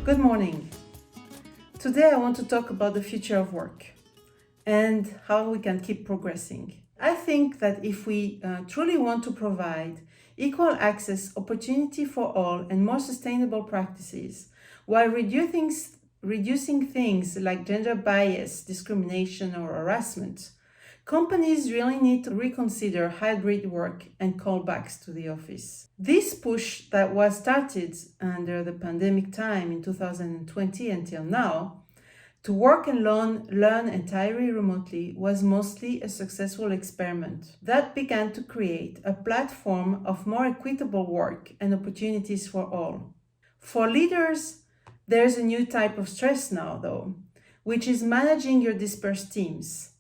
Good morning. Today I want to talk about the future of work and how we can keep progressing. I think that if we truly want to provide equal access, opportunity for all, and more sustainable practices, while reducing things like gender bias, discrimination, or harassment, companies really need to reconsider hybrid work and callbacks to the office. This push that was started under the pandemic time in 2020 until now, to work and learn entirely remotely was mostly a successful experiment that began to create a platform of more equitable work and opportunities for all. For leaders, there's a new type of stress now, though, which is managing your dispersed teams.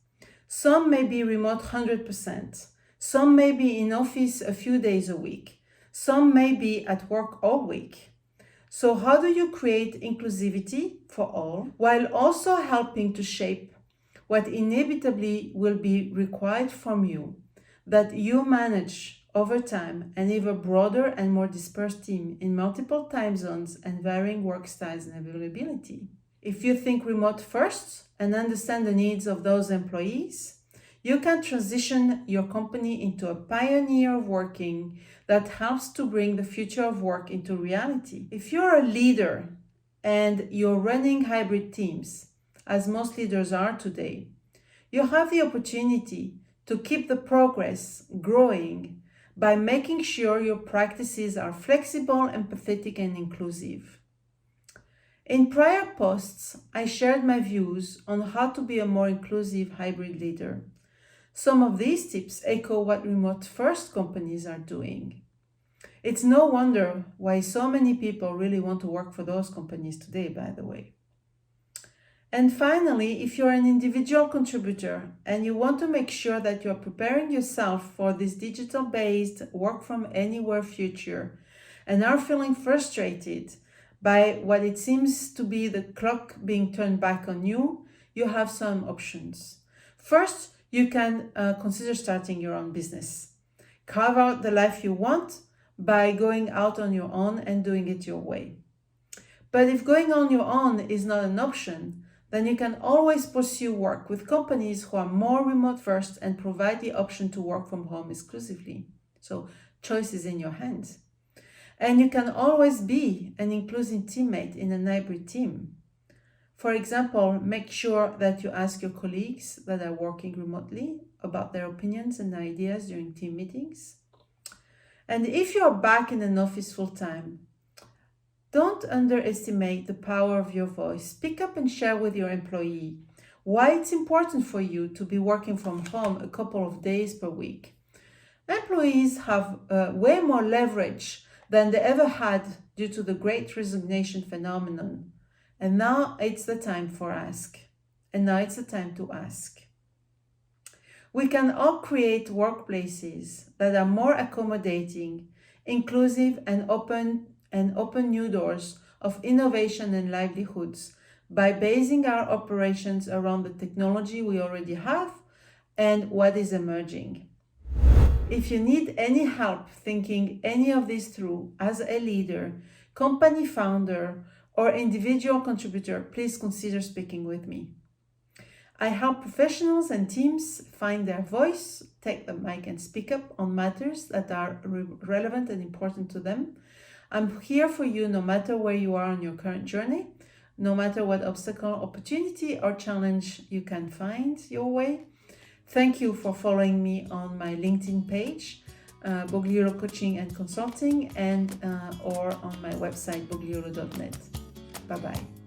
Some may be remote 100%, some may be in office a few days a week, some may be at work all week. So how do you create inclusivity for all while also helping to shape what inevitably will be required from you, that you manage over time an even broader and more dispersed team in multiple time zones and varying work styles and availability? If you think remote first and understand the needs of those employees, you can transition your company into a pioneer of working that helps to bring the future of work into reality. If you're a leader and you're running hybrid teams, as most leaders are today, you have the opportunity to keep the progress growing by making sure your practices are flexible, empathetic, and inclusive. In prior posts, I shared my views on how to be a more inclusive hybrid leader. Some of these tips echo what remote-first companies are doing. It's no wonder why so many people really want to work for those companies today, by the way. And finally, if you're an individual contributor and you want to make sure that you're preparing yourself for this digital-based work-from-anywhere future and are feeling frustrated by what it seems to be the clock being turned back on you, you have some options. First, you can consider starting your own business. Carve out the life you want by going out on your own and doing it your way. But if going on your own is not an option, then you can always pursue work with companies who are more remote first and provide the option to work from home exclusively. So choice is in your hands. And you can always be an inclusive teammate in a hybrid team. For example, make sure that you ask your colleagues that are working remotely about their opinions and ideas during team meetings. And if you are back in an office full-time, don't underestimate the power of your voice. Speak up and share with your employee why it's important for you to be working from home a couple of days per week. Employees have way more leverage than they ever had due to the Great Resignation phenomenon. And now it's the time to ask. We can all create workplaces that are more accommodating, inclusive, and open new doors of innovation and livelihoods by basing our operations around the technology we already have and what is emerging. If you need any help thinking any of this through as a leader, company founder, or individual contributor, please consider speaking with me. I help professionals and teams find their voice, take the mic and speak up on matters that are relevant and important to them. I'm here for you no matter where you are on your current journey, no matter what obstacle, opportunity, or challenge you can find your way. Thank you for following me on my LinkedIn page, Bogliolo Coaching and Consulting, and or on my website, bogliolo.net. Bye-bye.